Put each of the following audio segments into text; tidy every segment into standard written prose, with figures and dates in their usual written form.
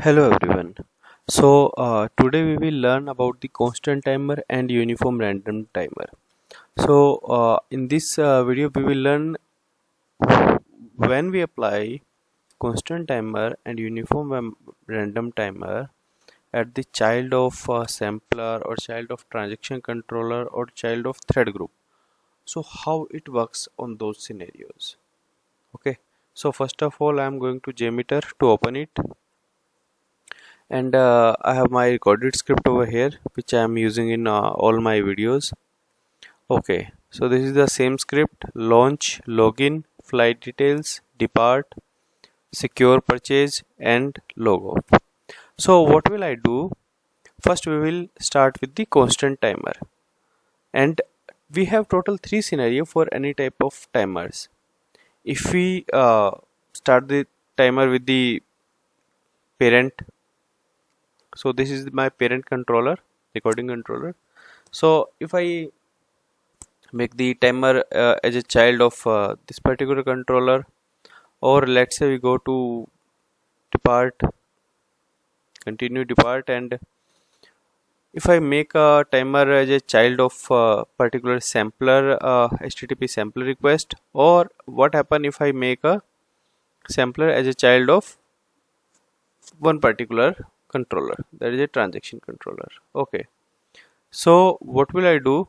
Hello everyone. Today we will learn about the constant timer and uniform random timer. In this video we will learn when we apply constant timer and uniform random timer at the child of sampler or child of transaction controller or child of thread group. So how it works on those scenarios. Okay. So first of all I am going to JMeter to open it, and I have my recorded script over here which I am using in all my videos. Okay, so this is the same script: launch, login, flight details, depart, secure purchase, and log off. So what will I do? First we will start with the constant timer, and we have total 3 scenarios for any type of timers. If we start the timer with the parent, so this is my parent controller, recording controller. So if I make the timer as a child of this particular controller, or let's say we go to depart, continue depart, and if I make a timer as a child of particular sampler, HTTP sampler request, or what happen if I make a sampler as a child of one particular controller, that is a transaction controller. Okay, so what will I do?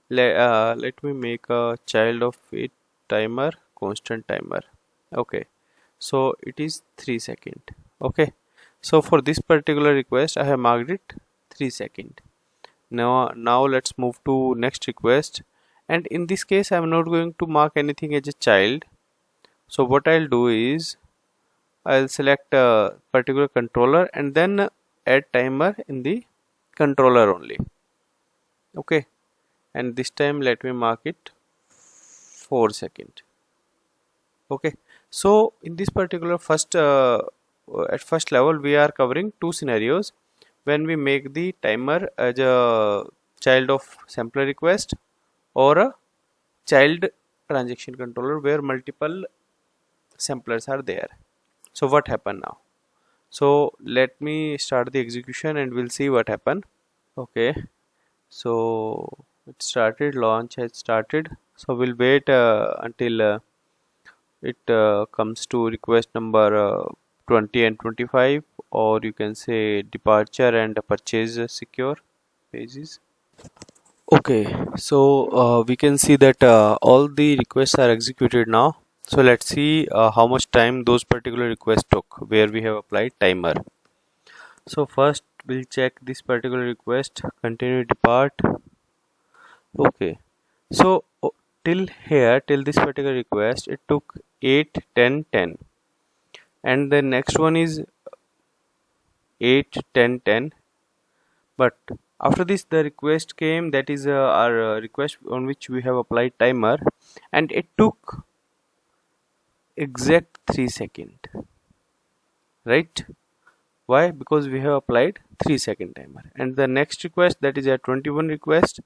Let me make a child of it timer, constant timer. Okay, so it is 3 second. Okay, so for this particular request I have marked it 3 second. Now let's move to next request, and in this case I am not going to mark anything as a child. So what I'll do is I'll select a particular controller and then add timer in the controller only. Okay, and this time let me mark it 4 second. Okay, so in this particular at first level we are covering 2 scenarios: when we make the timer as a child of sampler request or a child transaction controller where multiple samplers are there. So what happened now? So let me start the execution and we'll see what happened. Okay, so it started, launch has started. So we'll wait until it comes to request number 20 and 25, or you can say departure and purchase secure pages. Okay, so we can see that all the requests are executed now. So let's see how much time those particular requests took where we have applied timer. So first we'll check this particular request, continue depart. Okay, so till here, till this particular request it took 8, 10, 10, and the next one is 8, 10, 10. But after this the request came, that is our request on which we have applied timer, and it took exact 3 seconds, right? Why? Because we have applied 3 second timer. And the next request, that is a 21 request,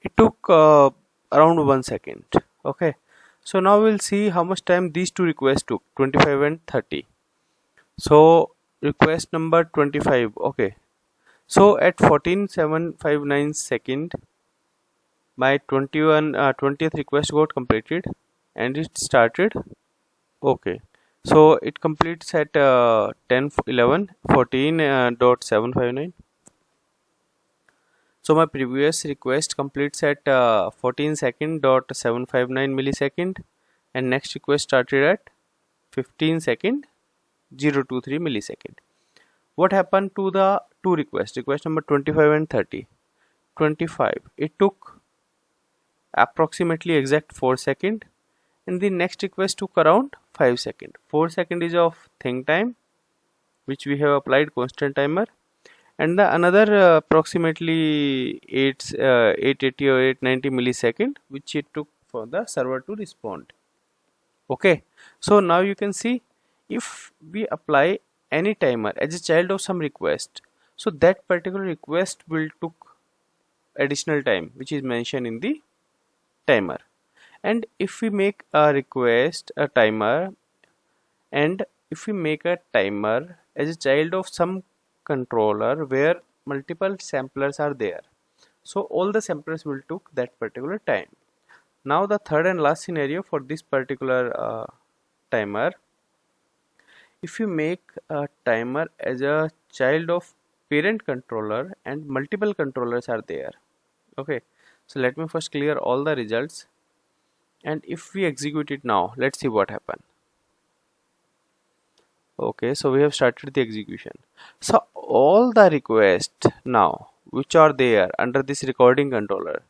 it took around 1 second. Okay, so now we'll see how much time these two requests took, 25 and 30. So request number 25. Okay, so at 14,759 second my 20th request got completed and it started. Okay, so it completes at 10 11 14.759. So my previous request completes at 14 second dot 759 millisecond, and next request started at 15 second 023 millisecond. What happened to the two requests, request number 25 and 30? 25, it took approximately exact 4 second, and the next request took around 5 second. 4 second is of think time which we have applied constant timer, and the another approximately 880 or 890 millisecond which it took for the server to respond. Okay, so now you can see, if we apply any timer as a child of some request, so that particular request will took additional time which is mentioned in the timer. And if we make a request a timer and if we make a timer as a child of some controller where multiple samplers are there, so all the samplers will took that particular time. Now the third and last scenario for this particular timer, if you make a timer as a child of parent controller and multiple controllers are there. Okay, so let me first clear all the results, and if we execute it now, let's see what happened. Okay, so we have started the execution. So all the requests now which are there under this recording controller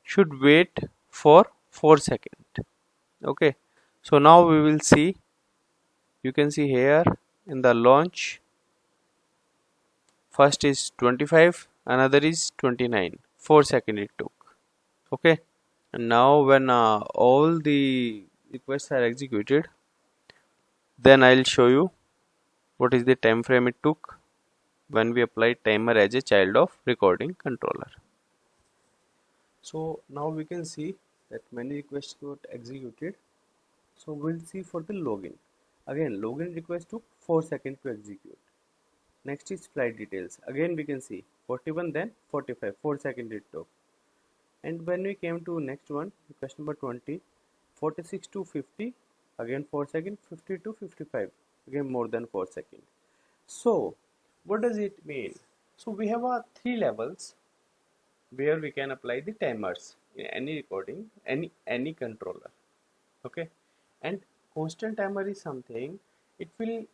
should wait for 4 seconds. Okay, so now we will see, you can see here in the launch, first is 25, another is 29, 4 seconds it took. Okay, and now when all the requests are executed, then I'll show you what is the time frame it took when we applied timer as a child of recording controller. So now we can see that many requests got executed. So we'll see for the login. Again, login request took 4 seconds to execute. Next is flight details. Again we can see 41, then 45, 4 seconds it took. And when we came to next one, request number 20, 46 to 50, again 4 seconds, 50 to 55, again more than 4 seconds. So what does it mean? So we have 3 levels where we can apply the timers in any recording, any controller. Okay, and constant timer is something, it will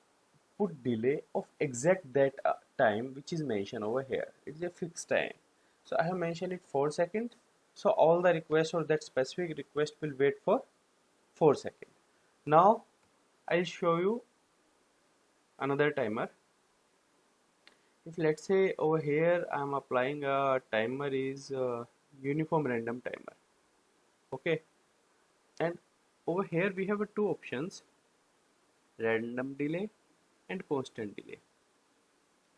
put delay of exact that time which is mentioned over here. It is a fixed time. So I have mentioned it 4 seconds. So all the requests or that specific request will wait for 4 seconds. Now I'll show you another timer. If let's say over here I am applying a timer is uniform random timer. Okay, and over here we have 2 options, random delay and constant delay.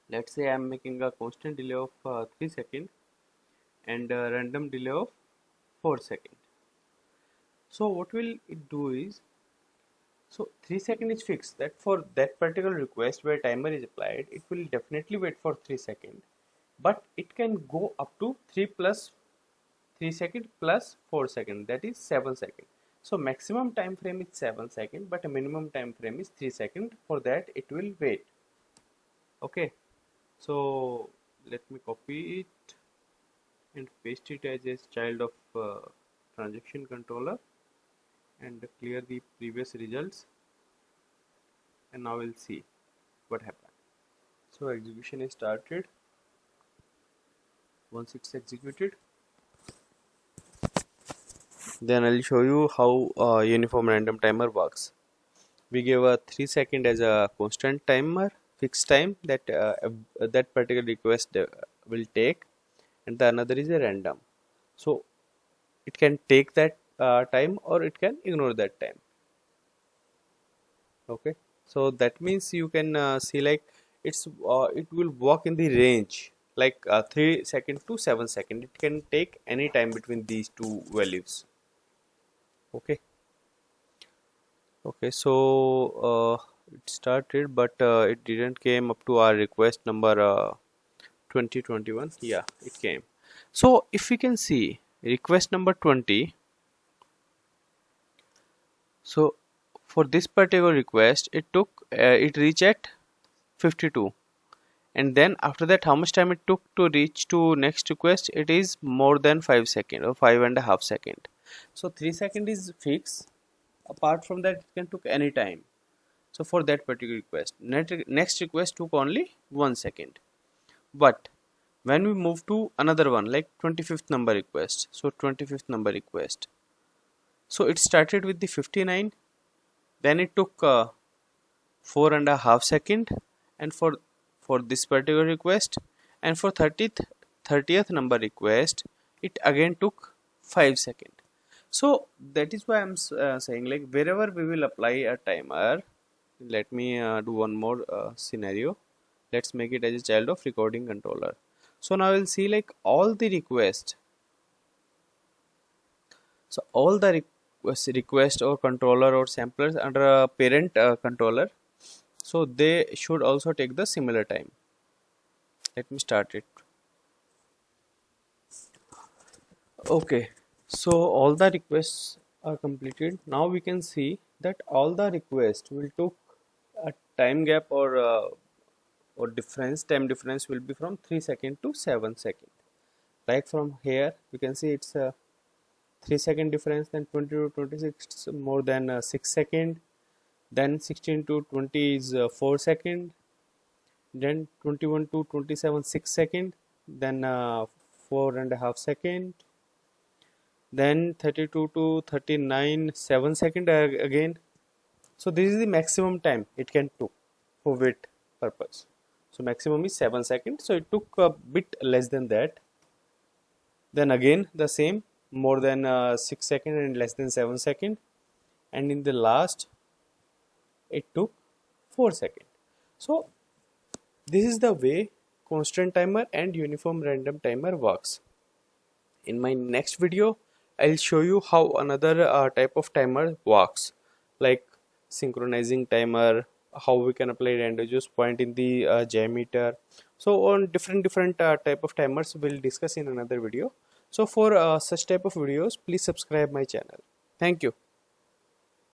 Let's say I am making a constant delay of 3 seconds and a random delay of 4 seconds. So what will it do is, so 3 seconds is fixed, that for that particular request where timer is applied, it will definitely wait for 3 seconds, but it can go up to 3 plus 3 seconds plus 4 seconds, that is 7 seconds. So maximum time frame is 7 seconds, but a minimum time frame is 3 seconds. For that it will wait. Okay, so let me copy it and paste it as a child of transaction controller and clear the previous results, and now we'll see what happened. So execution is started. Once it's executed, then I'll show you how uniform random timer works. We gave a 3 second as a constant timer, fixed time that that particular request will take, and the another is a random. So it can take that time or it can ignore that time. Okay, so that means you can see like it will work in the range like 3 seconds to 7 seconds. It can take any time between these two values. Okay, okay, so it started, but it didn't came up to our request number 2021. Yeah, it came. So if we can see request number 20, so for this particular request it took it reached at 52, and then after that how much time it took to reach to next request, it is more than 5 seconds or 5.5 seconds. So 3 seconds is fixed, apart from that it can took any time. So for that particular request, next request took only 1 second. But when we move to another one like 25th number request, so 25th number request, so it started with the 59, then it took 4.5 seconds, and for this particular request, and for 30th number request it again took 5 seconds. So that is why I'm saying like wherever we will apply a timer, let me do one more scenario. Let's make it as a child of recording controller. So now we'll see like all the requests, so all the request or controller or samplers under a parent controller, so they should also take the similar time. Let me start it. Okay, so all the requests are completed. Now we can see that all the requests will took a time gap or difference. Time difference will be from 3 second to 7 second. Like from here we can see it's a 3 second difference, then 20 to 26 more than 6 second, then 16 to 20 is 4 second, then 21 to 27 6 second, then 4.5 second, then 32 to 39 7 second again. So this is the maximum time it can took for wait purpose. So maximum is 7 seconds, so it took a bit less than that. Then again the same, more than 6 second and less than 7 second, and in the last it took 4 second. So this is the way constant timer and uniform random timer works. In my next video I'll show you how another type of timer works, like synchronizing timer, how we can apply random just point in the diameter. So on different type of timers we'll discuss in another video. So for such type of videos, please subscribe my channel. Thank you.